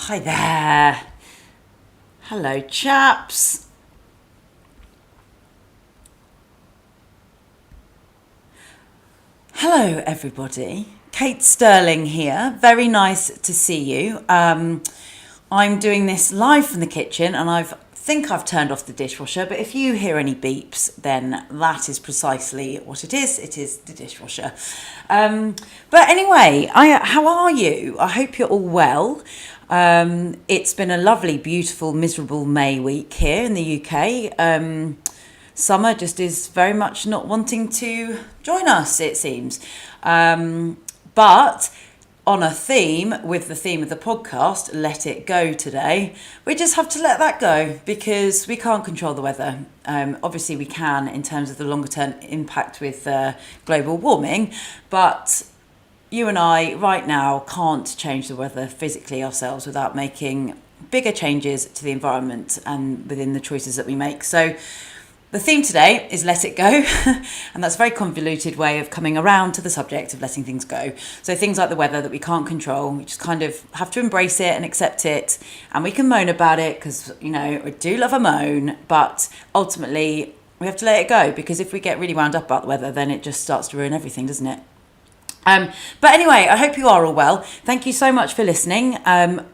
Hi there. Hello, chaps. Hello, everybody. Kate Stirling here. Very nice to see you. I'm doing this live from the kitchen, and I think I've turned off the dishwasher. But if you hear any beeps, then that is precisely what it is. It is the dishwasher. But anyway, how are you? I hope you're all well. It's been a lovely, beautiful, miserable May week here in the UK. Summer just is very much not wanting to join us, it seems. But on a theme, with the theme of the podcast, let it go today, we just have to let that go because we can't control the weather. Obviously, we can in terms of the longer term impact with global warming, but you and I right now can't change the weather physically ourselves without making bigger changes to the environment and within the choices that we make. So the theme today is let it go, and that's a very convoluted way of coming around to the subject of letting things go. So things like the weather that we can't control, we just kind of have to embrace it and accept it, and we can moan about it because, you know, we do love a moan, but ultimately we have to let it go because if we get really wound up about the weather, then it just starts to ruin everything, doesn't it? But anyway, I hope you are all well. Thank you so much for listening.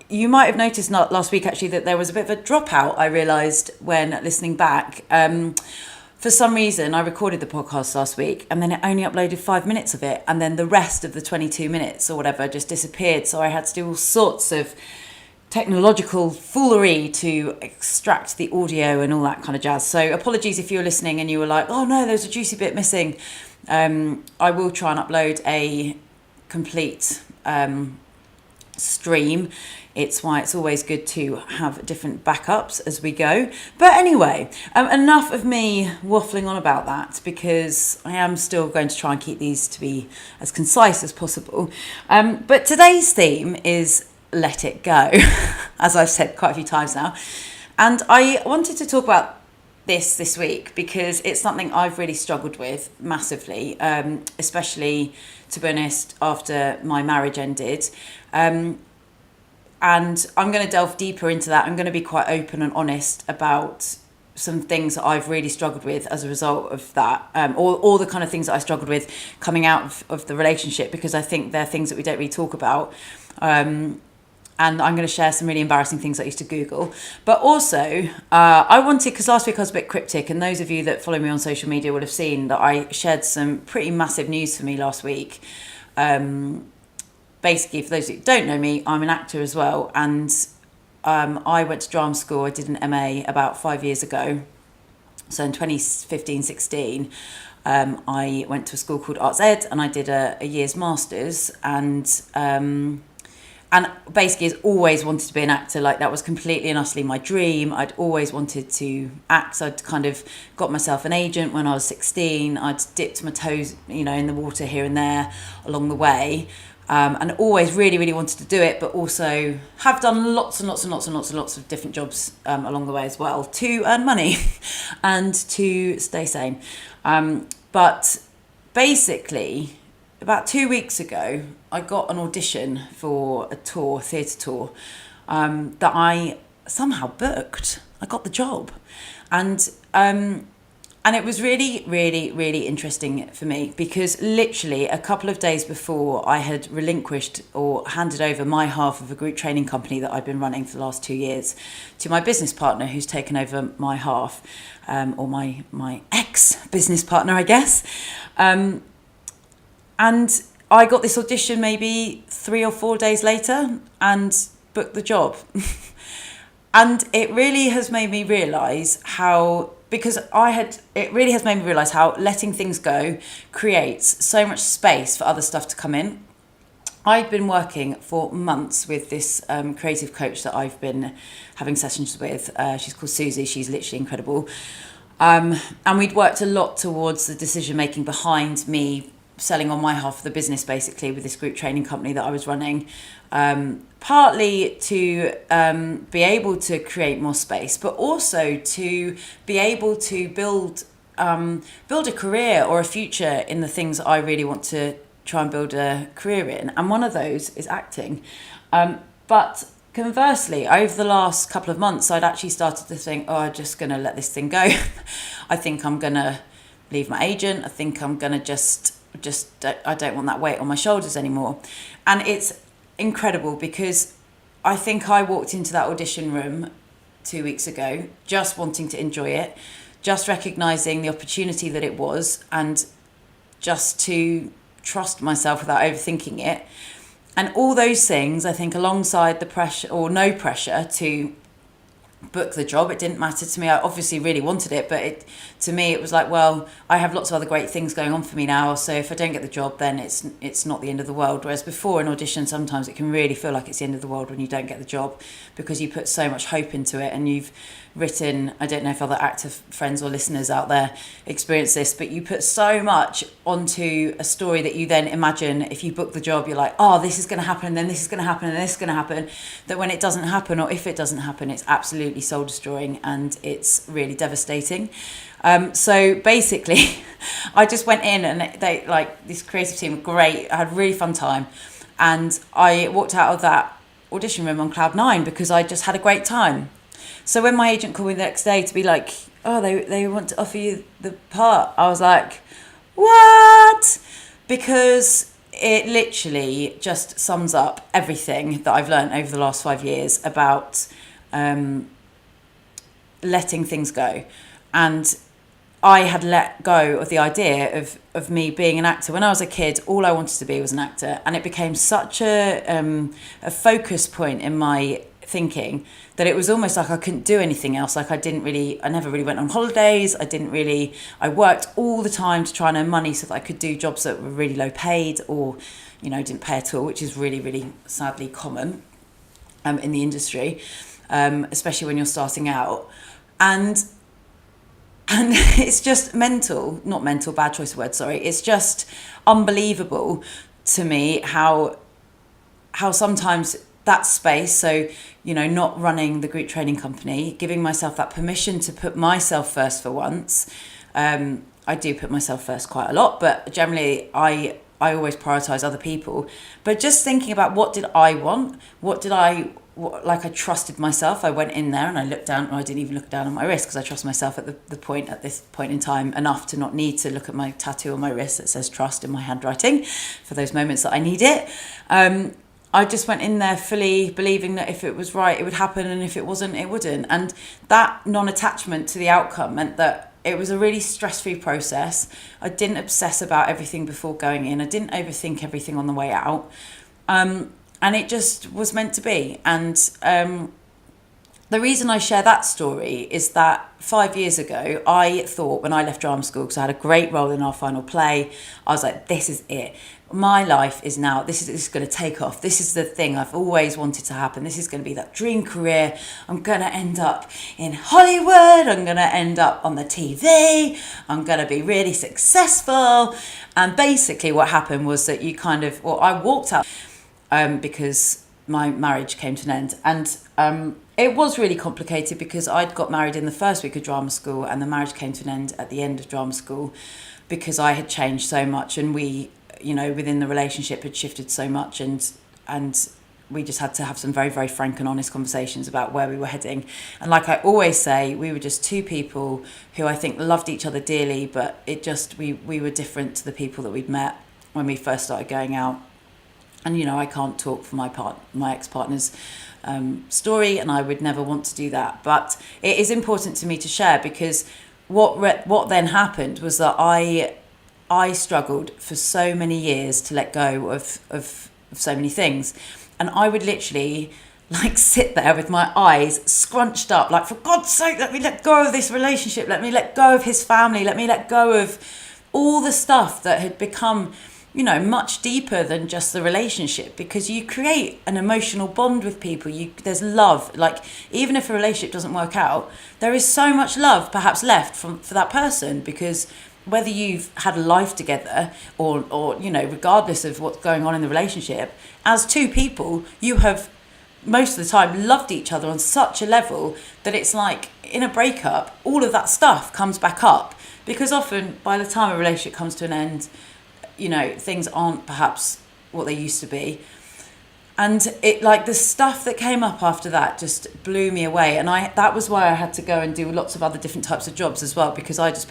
You might have noticed not last week actually that there was a bit of a dropout, I realised when listening back. For some reason, I recorded the podcast last week and then it only uploaded 5 minutes of it. And then the rest of the 22 minutes or whatever just disappeared. So I had to do all sorts of technological foolery to extract the audio and all that kind of jazz. So apologies if you were listening and you were like, oh no, there's a juicy bit missing. I will try and upload a complete stream. It's why it's always good to have different backups as we go. But anyway, enough of me waffling on about that because I am still going to try and keep these to be as concise as possible. But today's theme is let it go, as I've said quite a few times now. And I wanted to talk about this week because it's something I've really struggled with massively, especially, to be honest, after my marriage ended. And I'm going to delve deeper into that. I'm going to be quite open and honest about some things that I've really struggled with as a result of that, or the kind of things that I struggled with coming out of the relationship, because I think they're things that we don't really talk about. And I'm going to share some really embarrassing things I used to Google. But also, I wanted, because last week I was a bit cryptic, and those of you that follow me on social media will have seen that I shared some pretty massive news for me last week. Basically, for those who don't know me, I'm an actor as well. And I went to drama school. I did an MA about 5 years ago. So in 2015-16, I went to a school called Arts Ed, and I did a year's master's. And basically has always wanted to be an actor. Like, that was completely and utterly my dream. I'd always wanted to act. So I'd kind of got myself an agent when I was 16. I'd dipped my toes, you know, in the water here and there along the way. And always really, really wanted to do it, but also have done lots and lots and lots and lots and lots of different jobs along the way as well to earn money and to stay sane. But basically, about 2 weeks ago, I got an audition for a tour, theatre tour, that I somehow booked. I got the job. And it was really, really, really interesting for me because literally a couple of days before I had relinquished or handed over my half of a group training company that I'd been running for the last 2 years to my business partner, who's taken over my half, or my ex-business partner, I guess. And I got this audition maybe 3 or 4 days later and booked the job. And it really has made me realise how letting things go creates so much space for other stuff to come in. I'd been working for months with this creative coach that I've been having sessions with. She's called Susie. She's literally incredible. And we'd worked a lot towards the decision making behind me selling on my half of the business, basically, with this group training company that I was running, partly to be able to create more space, but also to be able to build a career or a future in the things that I really want to try and build a career in. And one of those is acting. But conversely, over the last couple of months, I'd actually started to think, oh, I'm just going to let this thing go. I think I'm going to leave my agent. I think I'm going to just I don't want that weight on my shoulders anymore. And it's incredible because I think I walked into that audition room 2 weeks ago just wanting to enjoy it, just recognising the opportunity that it was, and just to trust myself without overthinking it. And all those things, I think, alongside the pressure or no pressure to book the job, it didn't matter to me. I obviously really wanted it, but to me it was like, well, I have lots of other great things going on for me now, so if I don't get the job, then it's not the end of the world. Whereas before, in audition, sometimes it can really feel like it's the end of the world when you don't get the job, because you put so much hope into it, and you've written, I don't know if other actor friends or listeners out there experience this, but you put so much onto a story that you then imagine if you book the job, you're like, oh, this is going to happen, and then this is going to happen, and this is going to happen, that when it doesn't happen, or if it doesn't happen, it's absolutely soul destroying, and it's really devastating. So basically, I just went in, and they, like, this creative team were great. I had a really fun time, and I walked out of that audition room on cloud nine because I just had a great time. So when my agent called me the next day to be like, oh, they want to offer you the part, I was like, what? Because it literally just sums up everything that I've learned over the last 5 years about letting things go. And I had let go of the idea of me being an actor. When I was a kid, all I wanted to be was an actor, and it became such a focus point in my thinking that it was almost like I couldn't do anything else. Like I never really went on holidays. I worked all the time to try and earn money so that I could do jobs that were really low paid, or, didn't pay at all, which is really, really sadly common in the industry, especially when you're starting out. And it's just not mental, bad choice of words, sorry. It's just unbelievable to me how sometimes that space, so, not running the group training company, giving myself that permission to put myself first for once. I do put myself first quite a lot, but generally I always prioritise other people. But just thinking about what did I want? I trusted myself. I went in there and I looked down, or I didn't even look down on my wrist because I trust myself at this point in time enough to not need to look at my tattoo on my wrist that says trust in my handwriting for those moments that I need it. I just went in there fully believing that if it was right, it would happen, and if it wasn't, it wouldn't. And that non-attachment to the outcome meant that it was a really stress-free process. I didn't obsess about everything before going in. I didn't overthink everything on the way out. And it just was meant to be. And the reason I share that story is that 5 years ago, I thought, when I left drama school, because I had a great role in our final play, I was like, this is it. My life is now, this is going to take off. This is the thing I've always wanted to happen. This is going to be that dream career. I'm going to end up in Hollywood. I'm going to end up on the TV. I'm going to be really successful. And basically what happened was that I walked out because my marriage came to an end. And it was really complicated because I'd got married in the first week of drama school, and the marriage came to an end at the end of drama school because I had changed so much, and we, within the relationship had shifted so much, and we just had to have some very, very frank and honest conversations about where we were heading. And like I always say, we were just two people who I think loved each other dearly, but we were different to the people that we'd met when we first started going out. And, I can't talk for my ex-partner's story, and I would never want to do that. But it is important to me to share, because what then happened was that I struggled for so many years to let go of so many things. And I would literally sit there with my eyes scrunched up, like, for God's sake, let me let go of this relationship. Let me let go of his family. Let me let go of all the stuff that had become, much deeper than just the relationship, because you create an emotional bond with people. There's love. Like, even if a relationship doesn't work out, there is so much love perhaps left for that person, because whether you've had a life together or regardless of what's going on in the relationship, as two people, you have most of the time loved each other on such a level that it's like, in a breakup, all of that stuff comes back up, because often by the time a relationship comes to an end, things aren't perhaps what they used to be. And it, like, the stuff that came up after that just blew me away. And that was why I had to go and do lots of other different types of jobs as well, because I was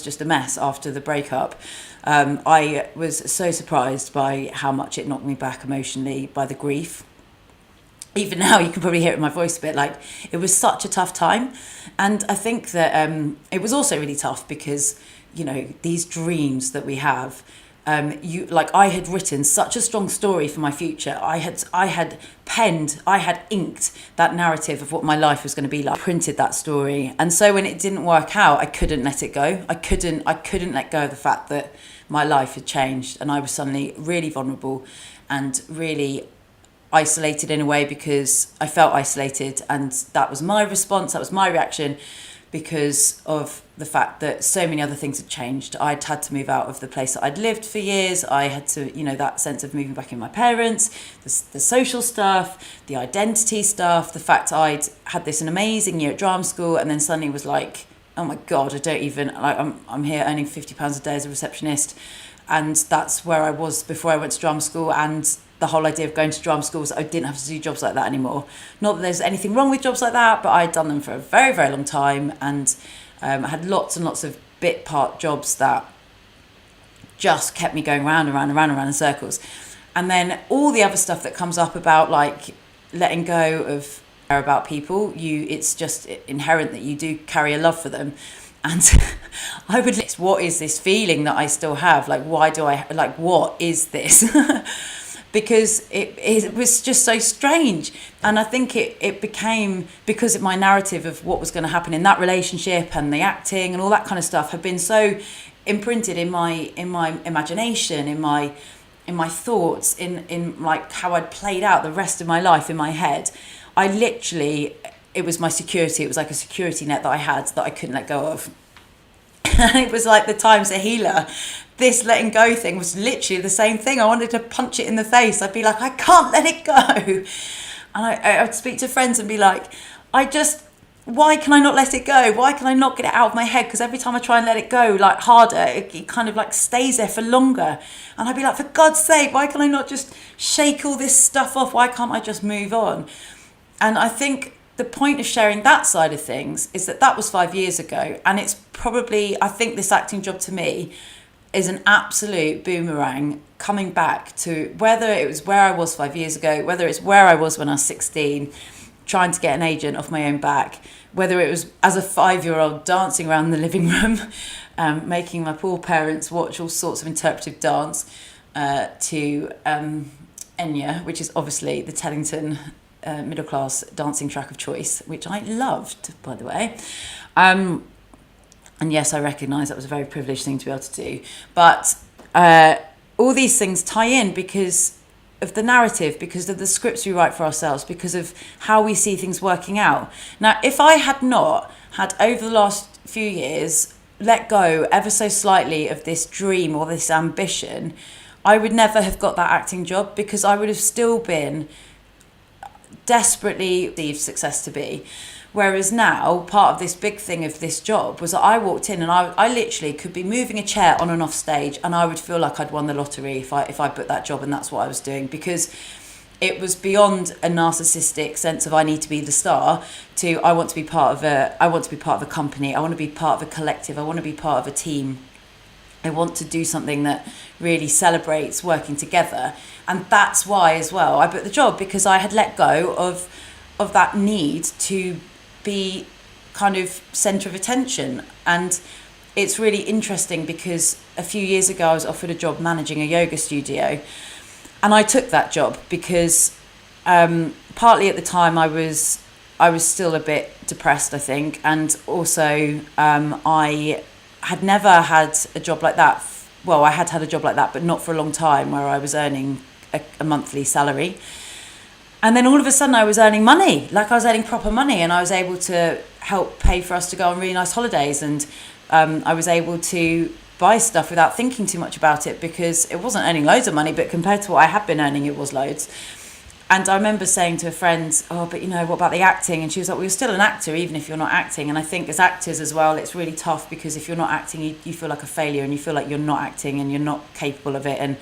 just a mess after the breakup. I was so surprised by how much it knocked me back emotionally, by the grief. Even now, you can probably hear it in my voice a bit, like, it was such a tough time. And I think that it was also really tough because, you know, these dreams that we have, I had written such a strong story for my future. I had inked that narrative of what my life was going to be like, printed that story. And so when it didn't work out, I couldn't let it go. I couldn't let go of the fact that my life had changed and I was suddenly really vulnerable and really isolated in a way, because I felt isolated, and that was my response, that was my reaction, because of the fact that so many other things had changed. I'd had to move out of the place that I'd lived for years. I had to, you know, that sense of moving back in with my parents, the social stuff, the identity stuff, the fact I'd had this an amazing year at drama school and then suddenly was like, oh my God, I don't even, like, I'm here earning £50 a day as a receptionist. And that's where I was before I went to drama school. And the whole idea of going to drama school was I didn't have to do jobs like that anymore. Not that there's anything wrong with jobs like that, but I'd done them for a very, very long time, and I had lots and lots of bit part jobs that just kept me going round and round and round and round in circles. And then all the other stuff that comes up about, like, letting go of care about people, it's just inherent that you do carry a love for them. And I would, what is this feeling that I still have? Like, why do I, like, what is this? Because it was just so strange. And I think it became, because my narrative of what was going to happen in that relationship and the acting and all that kind of stuff had been so imprinted in my imagination, in my thoughts, in like how I'd played out the rest of my life in my head. It was my security. It was like a security net that I had that I couldn't let go of. And it was like the Times a Healer. This letting go thing was literally the same thing. I wanted to punch it in the face. I'd be like, I can't let it go. And I'd speak to friends and be like, why can I not let it go? Why can I not get it out of my head? Because every time I try and let it go, like, harder, it kind of like stays there for longer. And I'd be like, for God's sake, why can I not just shake all this stuff off? Why can't I just move on? And I think the point of sharing that side of things is that was 5 years ago. And it's probably, I think this acting job to me is an absolute boomerang coming back to whether it was where I was 5 years ago, whether it's where I was when I was 16, trying to get an agent off my own back, whether it was as a 5-year-old dancing around the living room, making my poor parents watch all sorts of interpretive dance, to Enya, which is obviously the Teddington middle class dancing track of choice, which I loved, by the way. And yes, I recognise that was a very privileged thing to be able to do. But all these things tie in because of the narrative, because of the scripts we write for ourselves, because of how we see things working out. Now, if I had not had, over the last few years, let go ever so slightly of this dream or this ambition, I would never have got that acting job, because I would have still been desperately perceived success to be. Whereas now, part of this big thing of this job was that I walked in and I literally could be moving a chair on and off stage, and I would feel like I'd won the lottery if I booked that job, and that's what I was doing, because it was beyond a narcissistic sense of I need to be the star to I want to be part of a company, I want to be part of a collective, I want to be part of a team. I want to do something that really celebrates working together. And that's why as well I booked the job, because I had let go of that need to be kind of centre of attention. And it's really interesting because a few years ago I was offered a job managing a yoga studio, and I took that job because partly at the time I was still a bit depressed, I think, and also I had never had a job like that. Well, I had a job like that, but not for a long time, where I was earning a monthly salary. And then all of a sudden I was earning money, like I was earning proper money, and I was able to help pay for us to go on really nice holidays. And I was able to buy stuff without thinking too much about it, because it wasn't earning loads of money, but compared to what I had been earning, it was loads. And I remember saying to a friend, oh, but what about the acting? And she was like, well, you're still an actor, even if you're not acting. And I think as actors as well, it's really tough, because if you're not acting, you feel like a failure, and you feel like you're not acting and you're not capable of it. And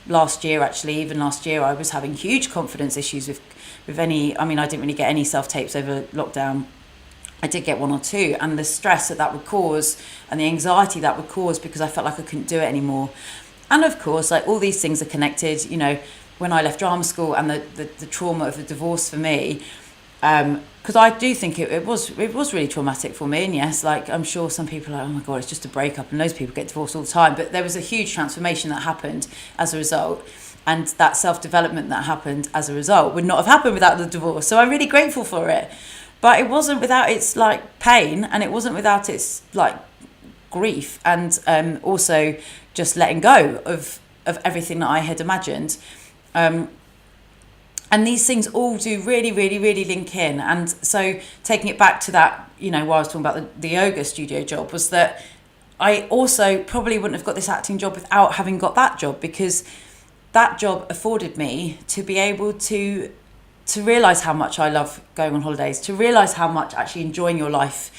last year, actually, even last year, I was having huge confidence issues with any, I mean, I didn't really get any self-tapes over lockdown. I did get one or two, and the stress that would cause and the anxiety that would cause because I felt like I couldn't do it anymore. And of course, like, all these things are connected, you know, when I left drama school and the trauma of the divorce for me, because I do think it was really traumatic for me. And yes, like, I'm sure some people are like, oh my God, it's just a breakup, and those people get divorced all the time. But there was a huge transformation that happened as a result. And that self-development that happened as a result would not have happened without the divorce. So I'm really grateful for it. But it wasn't without its, like, pain, and it wasn't without its, like, grief, and also just letting go of everything that I had imagined. And these things all do really, really, really link in. And so taking it back to that, you know, while I was talking about the yoga studio job, was that I also probably wouldn't have got this acting job without having got that job, because that job afforded me to be able to realise how much I love going on holidays, to realise how much actually enjoying your life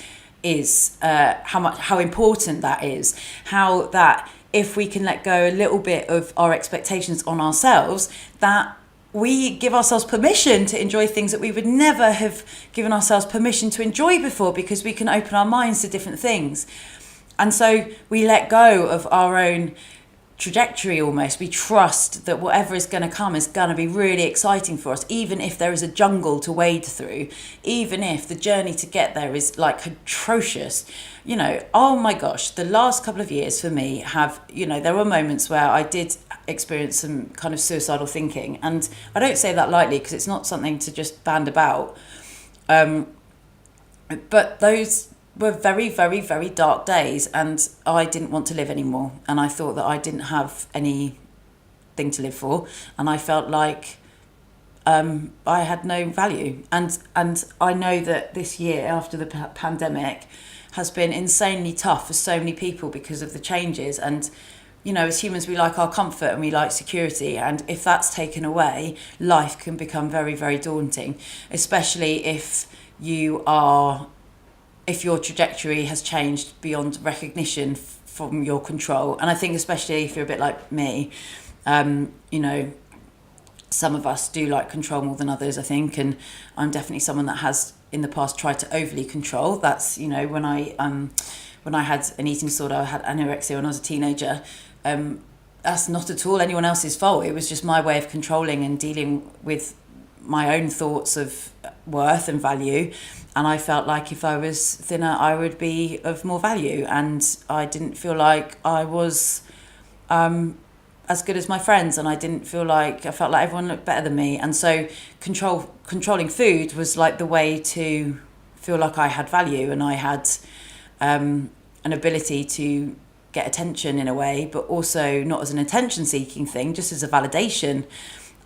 is, how important that is, how that if we can let go a little bit of our expectations on ourselves, that we give ourselves permission to enjoy things that we would never have given ourselves permission to enjoy before, because we can open our minds to different things. And so we let go of our own trajectory almost. We trust that whatever is going to come is going to be really exciting for us, even if there is a jungle to wade through, even if the journey to get there is, like, atrocious. You know, oh my gosh, the last couple of years for me have, you know, there were moments where I did experience some kind of suicidal thinking, and I don't say that lightly because it's not something to just band about, but those were very, very, very dark days, and I didn't want to live anymore, and I thought that I didn't have anything to live for, and I felt like I had no value. And I know that this year after the pandemic has been insanely tough for so many people because of the changes. And, you know, as humans, we like our comfort and we like security. And if that's taken away, life can become very, very daunting, especially if your trajectory has changed beyond recognition from your control. And I think especially if you're a bit like me, you know, some of us do like control more than others, I think. And I'm definitely someone that has in the past tried to overly control. That's, you know, when I had an eating disorder, I had anorexia when I was a teenager. That's not at all anyone else's fault. It was just my way of controlling and dealing with my own thoughts of worth and value. And I felt like if I was thinner, I would be of more value. And I didn't feel like I was as good as my friends. And I felt like everyone looked better than me. And so controlling food was like the way to feel like I had value, and I had an ability to get attention in a way, but also not as an attention-seeking thing, just as a validation.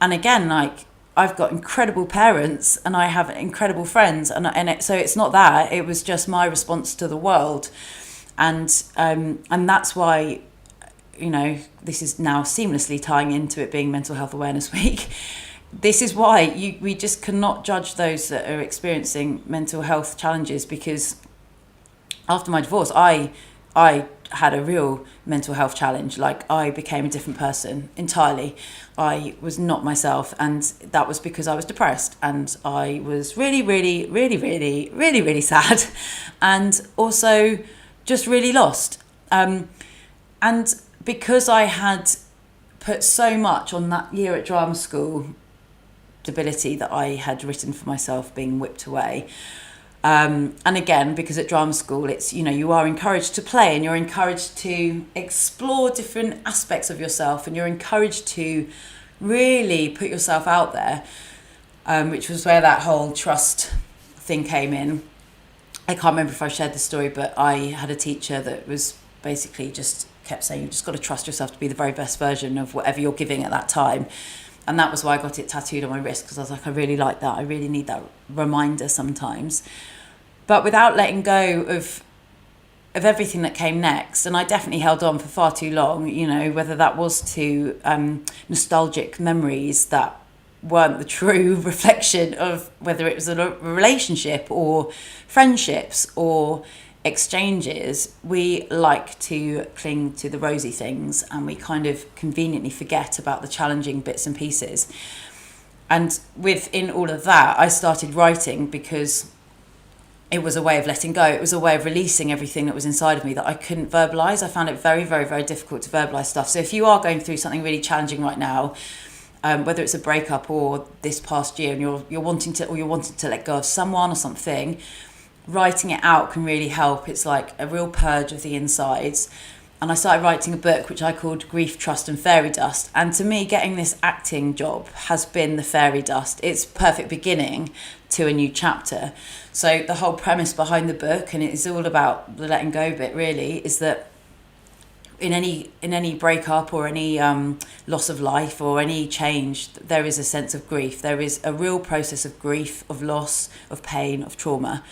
And again, like, I've got incredible parents and I have incredible friends, so it's not that, it was just my response to the world. And that's why, you know, this is now seamlessly tying into it being Mental Health Awareness Week. This is why we just cannot judge those that are experiencing mental health challenges, because after my divorce, I had a real mental health challenge. Like, I became a different person entirely. I was not myself, and that was because I was depressed, and I was really, really, really, really, really, really sad, and also just really lost. And because I had put so much on that year at drama school, stability that I had written for myself being whipped away. And again, because at drama school, it's, you know, you are encouraged to play and you're encouraged to explore different aspects of yourself, and you're encouraged to really put yourself out there, which was where that whole trust thing came in. I can't remember if I shared this story, but I had a teacher that was basically just kept saying, you've just got to trust yourself to be the very best version of whatever you're giving at that time. And that was why I got it tattooed on my wrist, because I was like, I really like that. I really need that reminder sometimes. But without letting go of everything that came next, and I definitely held on for far too long, you know, whether that was to nostalgic memories that weren't the true reflection of whether it was a relationship or friendships, or exchanges, we like to cling to the rosy things, and we kind of conveniently forget about the challenging bits and pieces. And within all of that, I started writing because it was a way of letting go. It was a way of releasing everything that was inside of me that I couldn't verbalize. I found it very, very, very difficult to verbalize stuff. So if you are going through something really challenging right now, whether it's a breakup or this past year, and you're wanting to let go of someone or something, writing it out can really help. It's like a real purge of the insides. And I started writing a book which I called Grief, Trust and Fairy Dust. And to me, getting this acting job has been the fairy dust. It's perfect beginning to a new chapter. So the whole premise behind the book, and it is all about the letting go bit really, is that in any breakup or any loss of life or any change, there is a sense of grief. There is a real process of grief, of loss, of pain, of trauma.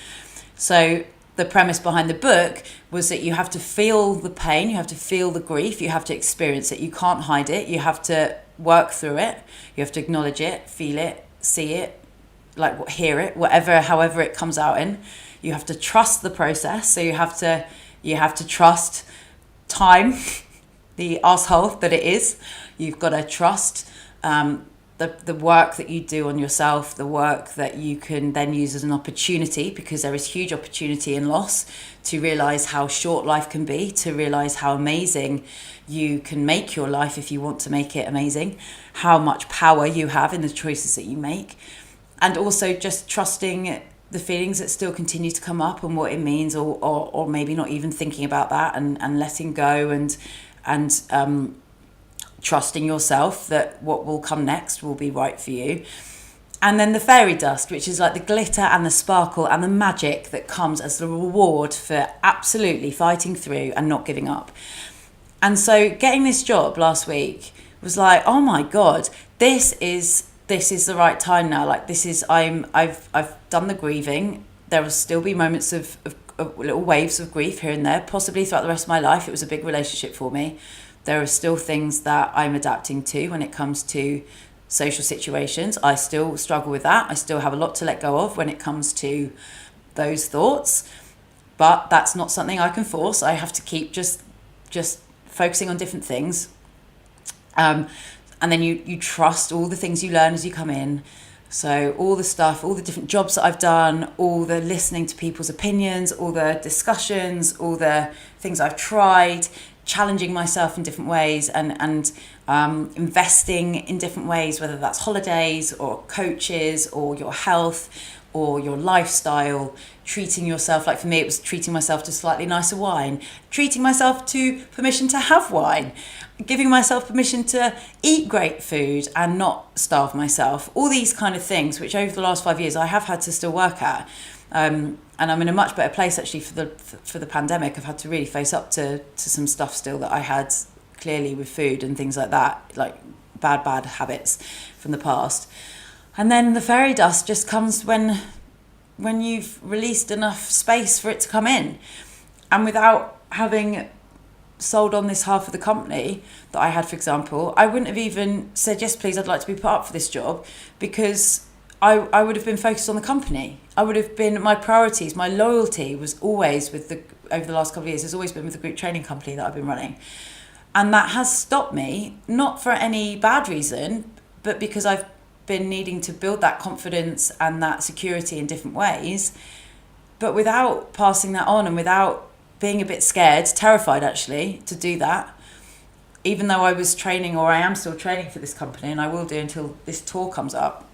So the premise behind the book was that you have to feel the pain, you have to feel the grief, you have to experience it. You can't hide it. You have to work through it. You have to acknowledge it, feel it, see it, like hear it, however it comes out in. You have to trust the process. So you have to trust time, the arsehole that it is. You've got to trust the work that you do on yourself, the work that you can then use as an opportunity, because there is huge opportunity in loss, to realise how short life can be, to realise how amazing you can make your life if you want to make it amazing, how much power you have in the choices that you make, and also just trusting the feelings that still continue to come up and what it means, or maybe not even thinking about that, and letting go and trusting yourself that what will come next will be right for you. And then the fairy dust, which is like the glitter and the sparkle and the magic that comes as the reward for absolutely fighting through and not giving up. And so getting this job last week was like, oh my God, this is the right time now. Like I've done the grieving. There will still be moments of little waves of grief here and there, possibly throughout the rest of my life. It was a big relationship for me. There are still things that I'm adapting to when it comes to social situations. I still struggle with that. I still have a lot to let go of when it comes to those thoughts. But that's not something I can force. I have to keep just focusing on different things. And then you trust all the things you learn as you come in. So all the stuff, all the different jobs that I've done, all the listening to people's opinions, all the discussions, all the things I've tried, challenging myself in different ways, and investing in different ways, whether that's holidays or coaches or your health or your lifestyle, treating yourself. Like for me, it was treating myself to slightly nicer wine, treating myself to permission to have wine, giving myself permission to eat great food and not starve myself. All these kind of things, which over the last 5 years I have had to still work at. And I'm in a much better place actually for the pandemic. I've had to really face up to some stuff still that I had clearly with food and things like that, like bad habits from the past. And then the fairy dust just comes when you've released enough space for it to come in. And without having sold on this half of the company that I had, for example, I wouldn't have even said, yes, please, I'd like to be put up for this job, because I would have been focused on the company. I would have been, my priorities, my loyalty was always over the last couple of years, has always been with the group training company that I've been running. And that has stopped me, not for any bad reason, but because I've been needing to build that confidence and that security in different ways, but without passing that on and without being a bit scared, terrified actually, to do that. Even though I was training, or I am still training for this company, and I will do until this tour comes up,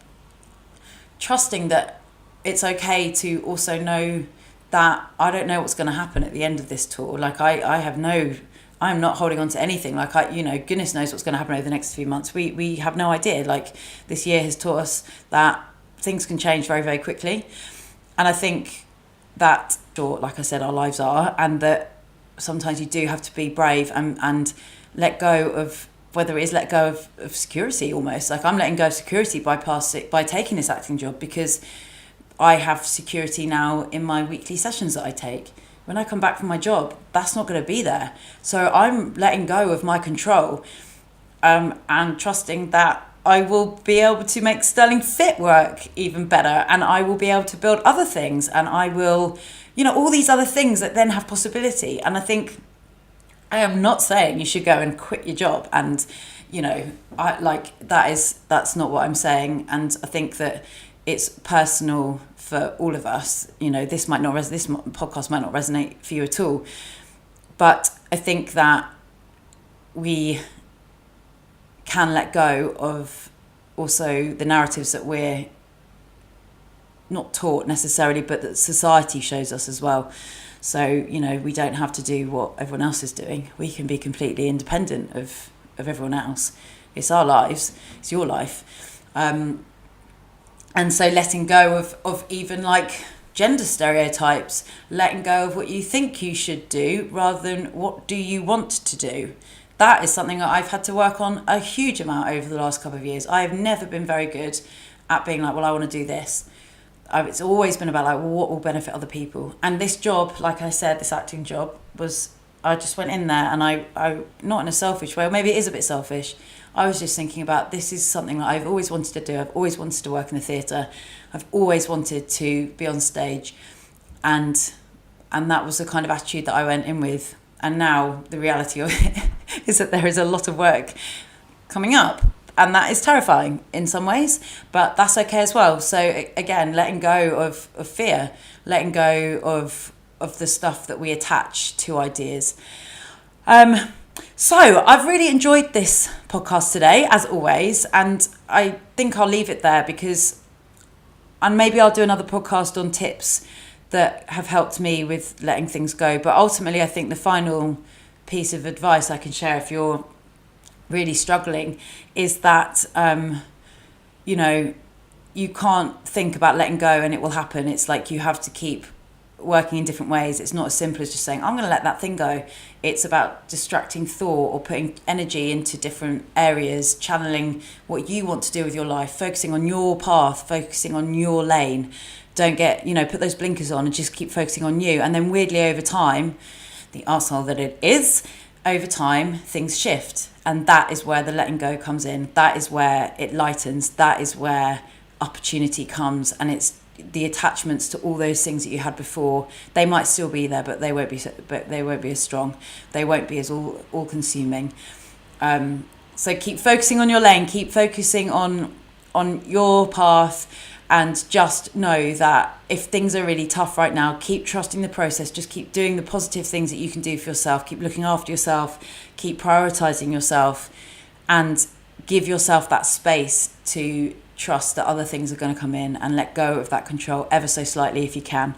trusting that it's okay to also know that I don't know what's going to happen at the end of this tour. Like I'm not holding on to anything. Like goodness knows what's going to happen over the next few months. We have no idea. Like this year has taught us that things can change very, very quickly. And I think that, like I said, our lives are, and that sometimes you do have to be brave and let go of, whether it is let go of security almost. Like I'm letting go of security by taking this acting job, because I have security now in my weekly sessions that I take. When I come back from my job, that's not going to be there. So I'm letting go of my control, and trusting that I will be able to make Stirling Fit work even better, and I will be able to build other things, and I will, all these other things that then have possibility. And I think I am not saying you should go and quit your job, and that's not what I'm saying. And I think that it's personal for all of us. This podcast might not resonate for you at all, but I think that we can let go of also the narratives that we're not taught necessarily, but that society shows us as well. So, we don't have to do what everyone else is doing. We can be completely independent of everyone else. It's our lives. It's your life. And so letting go of even like gender stereotypes, letting go of what you think you should do rather than what do you want to do. That is something that I've had to work on a huge amount over the last couple of years. I have never been very good at being like, well, I want to do this. It's always been about like, well, what will benefit other people? And this job, like I said, this acting job I just went in there and I not in a selfish way, or maybe it is a bit selfish. I was just thinking about, this is something that I've always wanted to do. I've always wanted to work in the theatre. I've always wanted to be on stage. And that was the kind of attitude that I went in with. And now the reality of it is that there is a lot of work coming up. And that is terrifying in some ways, but that's okay as well. So again, letting go of fear, letting go of the stuff that we attach to ideas. So I've really enjoyed this podcast today, as always, and I think I'll leave it there and maybe I'll do another podcast on tips that have helped me with letting things go. But ultimately, I think the final piece of advice I can share if you're really struggling is that you can't think about letting go and it will happen. It's like you have to keep working in different ways. It's not as simple as just saying, I'm going to let that thing go. It's about distracting thought or putting energy into different areas, channeling what you want to do with your life, focusing on your path, focusing on your lane. Don't put those blinkers on and just keep focusing on you. And then weirdly over time, the arsehole that it is, over time things shift, and that is where the letting go comes in. That is where it lightens. That is where opportunity comes, and it's the attachments to all those things that you had before. They might still be there, but they won't be as strong. They won't be as all consuming. So keep focusing on your lane. Keep focusing on your path. And just know that if things are really tough right now, keep trusting the process. Just keep doing the positive things that you can do for yourself. Keep looking after yourself. Keep prioritizing yourself. And give yourself that space to trust that other things are going to come in, and let go of that control ever so slightly if you can.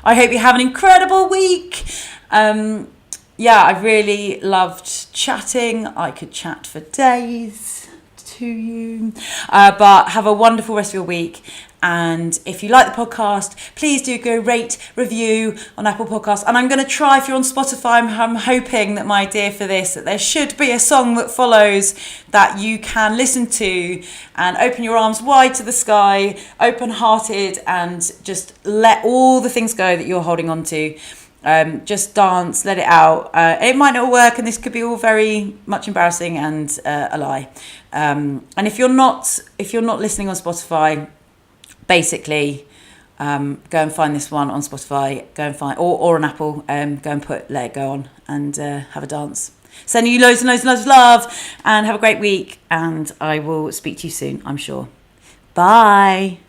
I hope you have an incredible week. I really loved chatting. I could chat for days to you. But have a wonderful rest of your week. And if you like the podcast, please do go rate, review on Apple Podcasts. And I'm going to try, if you're on Spotify, I'm hoping that my idea for this, that there should be a song that follows that you can listen to and open your arms wide to the sky, open-hearted, and just let all the things go that you're holding on to. Just dance, let it out. It might not work, and this could be all very much embarrassing and a lie. And if you're not listening on Spotify, basically, go and find this one on Spotify. Go and find or on Apple. Go and put "Let It Go" on and have a dance. Sending you loads and loads and loads of love, and have a great week. And I will speak to you soon, I'm sure. Bye.